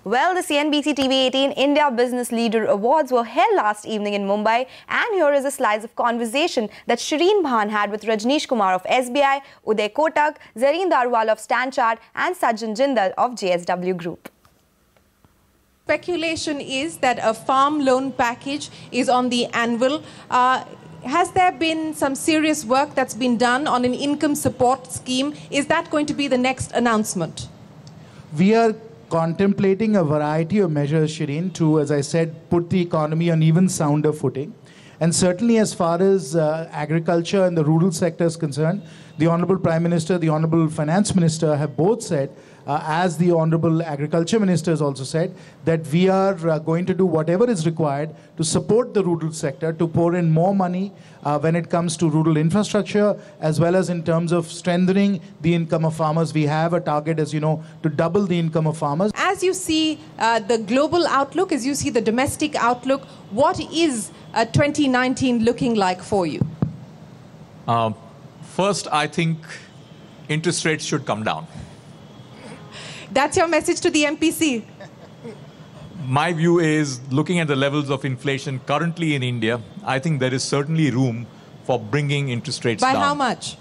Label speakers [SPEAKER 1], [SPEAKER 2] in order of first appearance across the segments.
[SPEAKER 1] Well, the CNBC TV18 India Business Leader Awards were held last evening in Mumbai, and here is a slice of conversation that Shireen Bhan had with Rajneesh Kumar of SBI, Uday Kotak, Zareen Darwal of Stanchart and Sanjay Jindal of JSW Group.
[SPEAKER 2] Speculation is that a farm loan package is on the anvil. Has there been some serious work that's been done on an income support scheme? Is that going to be the next announcement?
[SPEAKER 3] We are contemplating a variety of measures, Shireen, to, as I said, put the economy on even sounder footing. And certainly as far as agriculture and the rural sector is concerned, the Honorable Prime Minister, the Honorable Finance Minister have both said, as the Honorable Agriculture Minister has also said, that we are going to do whatever is required to support the rural sector, to pour in more money when it comes to rural infrastructure, as well as in terms of strengthening the income of farmers. We have a target, as you know, to double the income of farmers.
[SPEAKER 2] As you see the global outlook, as you see the domestic outlook, what is 2019 looking like for you?
[SPEAKER 4] First, I think interest rates should come down.
[SPEAKER 2] That's your message to the MPC?
[SPEAKER 4] My view is, looking at the levels of inflation currently in India, I think there is certainly room for bringing interest rates down.
[SPEAKER 2] By how much?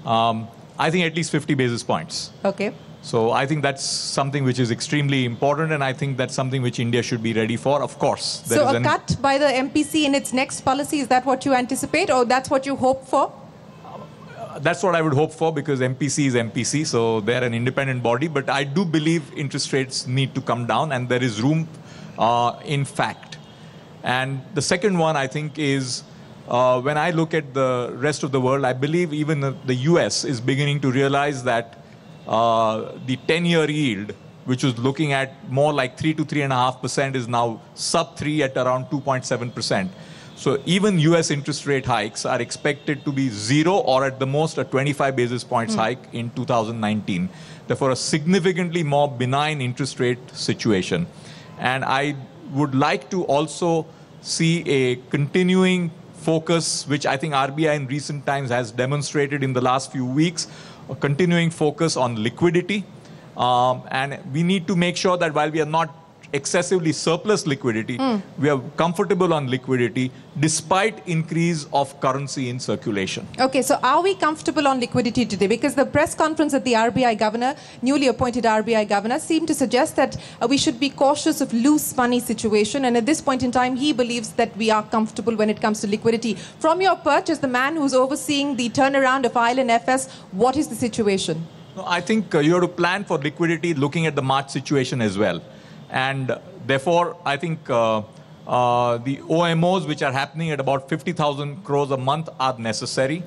[SPEAKER 4] I think at least 50 basis points.
[SPEAKER 2] Okay.
[SPEAKER 4] So I think that's something which is extremely important, and I think that's something which India should be ready for, of course.
[SPEAKER 2] So a cut by the MPC in its next policy, is that what you anticipate, or that's what you hope for?
[SPEAKER 4] That's what I would hope for, because MPC is MPC, so they're an independent body. But I do believe interest rates need to come down, and there is room, in fact. And the second one, I think, is when I look at the rest of the world, I believe even the US is beginning to realize that the 10-year yield, which was looking at more like 3 to 3.5%, is now sub-3 at around 2.7%. So even US interest rate hikes are expected to be 0 or at the most a 25 basis points hike in 2019. Therefore, a significantly more benign interest rate situation. And I would like to also see a continuing focus, which I think RBI in recent times has demonstrated in the last few weeks, a continuing focus on liquidity. And we need to make sure that while we are not excessively surplus liquidity, we are comfortable on liquidity despite increase of currency in circulation.
[SPEAKER 2] Okay, so are we comfortable on liquidity today? Because the press conference at the RBI governor, newly appointed RBI governor, seemed to suggest that we should be cautious of loose money situation, and at this point in time he believes that we are comfortable when it comes to liquidity. From your perch as the man who's overseeing the turnaround of IL&FS, what is the situation?
[SPEAKER 4] No, I think you have to plan for liquidity looking at the March situation as well. And therefore, I think the OMOs, which are happening at about 50,000 crores a month, are necessary.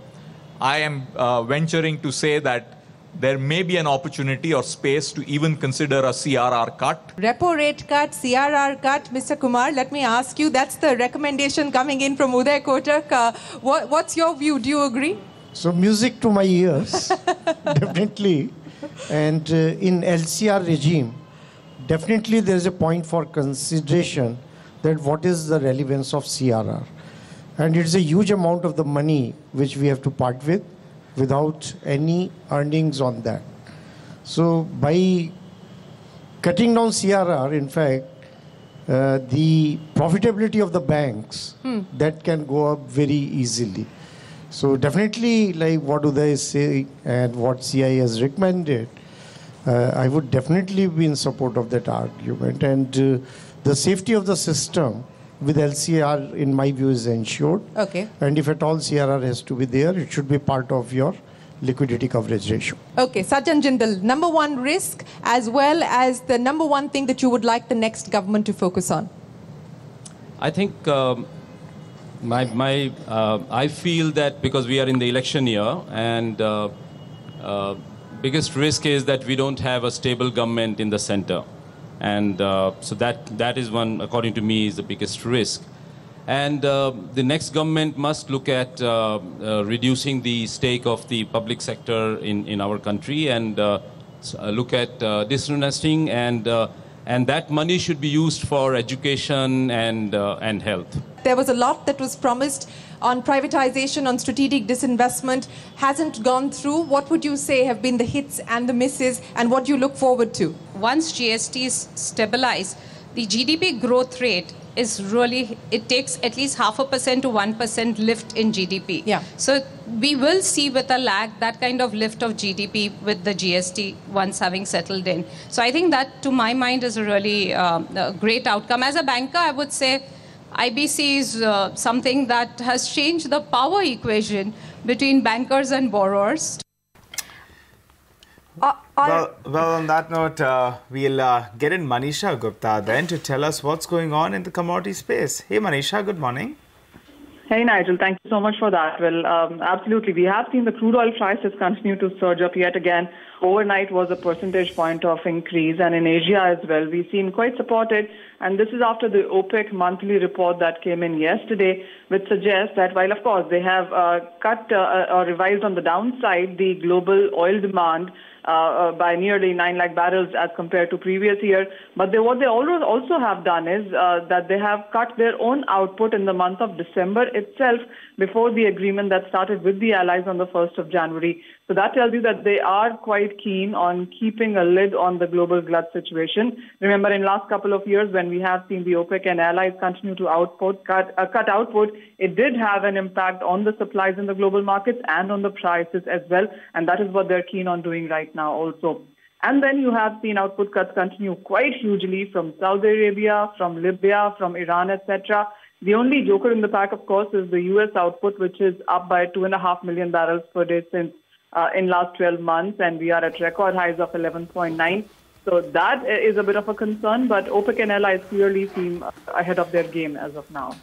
[SPEAKER 4] I am venturing to say that there may be an opportunity or space to even consider a CRR cut.
[SPEAKER 2] Repo rate cut, CRR cut. Mr. Kumar, let me ask you, that's the recommendation coming in from Uday Kotak. What's your view? Do you agree?
[SPEAKER 5] So music to my ears, definitely. And in LCR regime, definitely there is a point for consideration that what is the relevance of CRR. And it's a huge amount of the money which we have to part with without any earnings on that. So by cutting down CRR, in fact, the profitability of the banks, that can go up very easily. So definitely, like what Uday is saying and what CI has recommended, I would definitely be in support of that argument. And the safety of the system with LCR, in my view, is ensured.
[SPEAKER 2] Okay.
[SPEAKER 5] And if at all CRR has to be there, it should be part of your liquidity coverage ratio.
[SPEAKER 2] Okay, Sanjay Jindal, number one risk as well as the number one thing that you would like the next government to focus on?
[SPEAKER 6] I think I feel that because we are in the election year, and biggest risk is that we don't have a stable government in the center. And so that is one, according to me, is the biggest risk. And the next government must look at reducing the stake of the public sector in our country, and look at disinvesting And that money should be used for education and health.
[SPEAKER 2] There was a lot that was promised on privatization, on strategic disinvestment, hasn't gone through. What would you say have been the hits and the misses, and what do you look forward to?
[SPEAKER 7] Once GST is stabilized, the GDP growth rate is really, it takes at least 0.5% to 1% lift in GDP.
[SPEAKER 2] Yeah.
[SPEAKER 7] So we will see with a lag that kind of lift of GDP with the GST once having settled in. So I think that, to my mind, is a really a great outcome. As a banker, I would say IBC is something that has changed the power equation between bankers and borrowers.
[SPEAKER 8] Well, on that note, we'll get in Manisha Gupta then to tell us what's going on in the commodity space. Hey, Manisha, good morning.
[SPEAKER 9] Hey, Nigel, thank you so much for that. Well, absolutely. We have seen the crude oil prices continue to surge up yet again. Overnight was a percentage point of increase, and in Asia as well. We've seen quite supported, and this is after the OPEC monthly report that came in yesterday, which suggests that while, of course, they have cut or revised on the downside the global oil demand by nearly 9 lakh barrels as compared to previous year. But what they also have done is that they have cut their own output in the month of December itself before the agreement that started with the allies on the 1st of January. So that tells you that they are quite keen on keeping a lid on the global glut situation. Remember, in last couple of years, when we have seen the OPEC and allies continue to cut output, it did have an impact on the supplies in the global markets and on the prices as well. And that is what they're keen on doing right now also. And then you have seen output cuts continue quite hugely from Saudi Arabia, from Libya, from Iran, etc. The only joker in the pack, of course, is the U.S. output, which is up by 2.5 million barrels per day since in last 12 months, and we are at record highs of 11.9. So that is a bit of a concern, but OPEC and allies clearly seem ahead of their game as of now.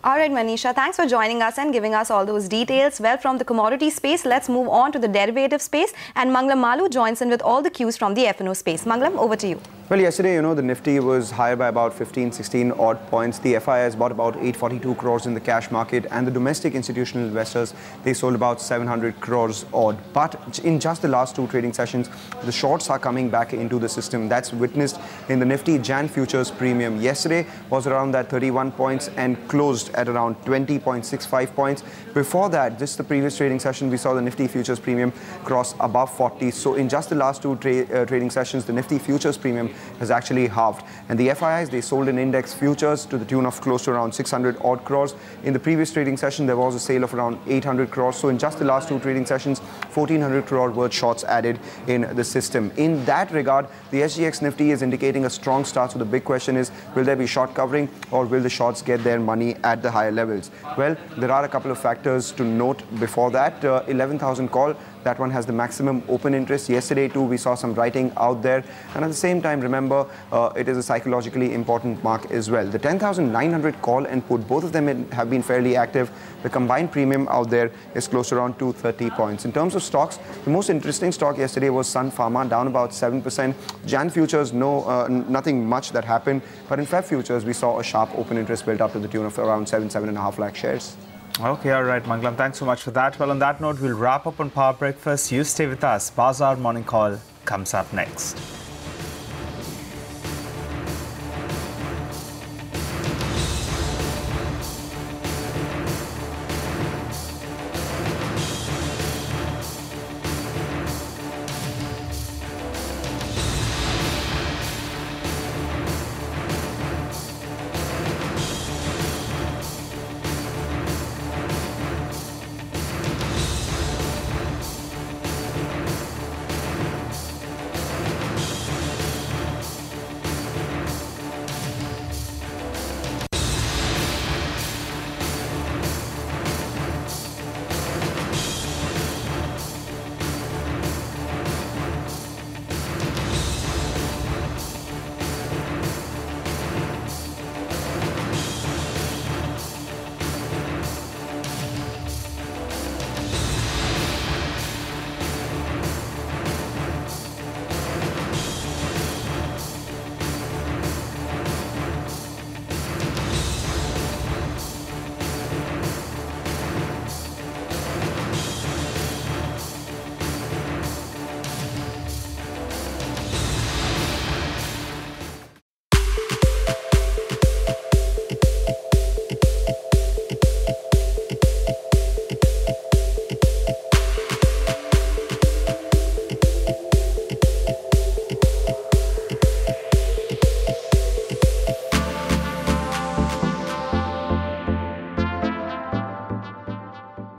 [SPEAKER 1] All right, Manisha, thanks for joining us and giving us all those details. Well, from the commodity space, let's move on to the derivative space. And Manglam Malu joins in with all the cues from the F&O space. Manglam, over to you.
[SPEAKER 10] Well, yesterday, the Nifty was higher by about 15, 16 odd points. The FIIs bought about 842 crores in the cash market, and the domestic institutional investors, they sold about 700 crores odd. But in just the last two trading sessions, the shorts are coming back into the system. That's witnessed in the Nifty Jan futures premium. Yesterday was around that 31 points and closed at around 20.65 points. Before that, just the previous trading session, we saw the Nifty futures premium cross above 40. So in just the last two trading sessions, the Nifty futures premium has actually halved. And the FIIs, they sold in index futures to the tune of close to around 600 odd crores. In the previous trading session, there was a sale of around 800 crores. So in just the last two trading sessions, 1400 crore worth shorts added in the system. In that regard, the SGX Nifty is indicating a strong start. So the big question is, will there be short covering, or will the shorts get their money at the higher levels? Well, there are a couple of factors to note before that. 11,000 call, that one has the maximum open interest. Yesterday too, we saw some writing out there. And at the same time, remember, it is a psychologically important mark as well. The 10,900 call and put, both of them have been fairly active. The combined premium out there is close to around 230 points. In terms of stocks, the most interesting stock yesterday was Sun Pharma, down about 7%. Jan futures, nothing much that happened. But in Feb futures, we saw a sharp open interest built up to the tune of around 7.5 lakh shares.
[SPEAKER 8] Okay, all right, Manglam, thanks so much for that. Well, on that note, we'll wrap up on Power Breakfast. You stay with us. Bazaar Morning Call comes up next.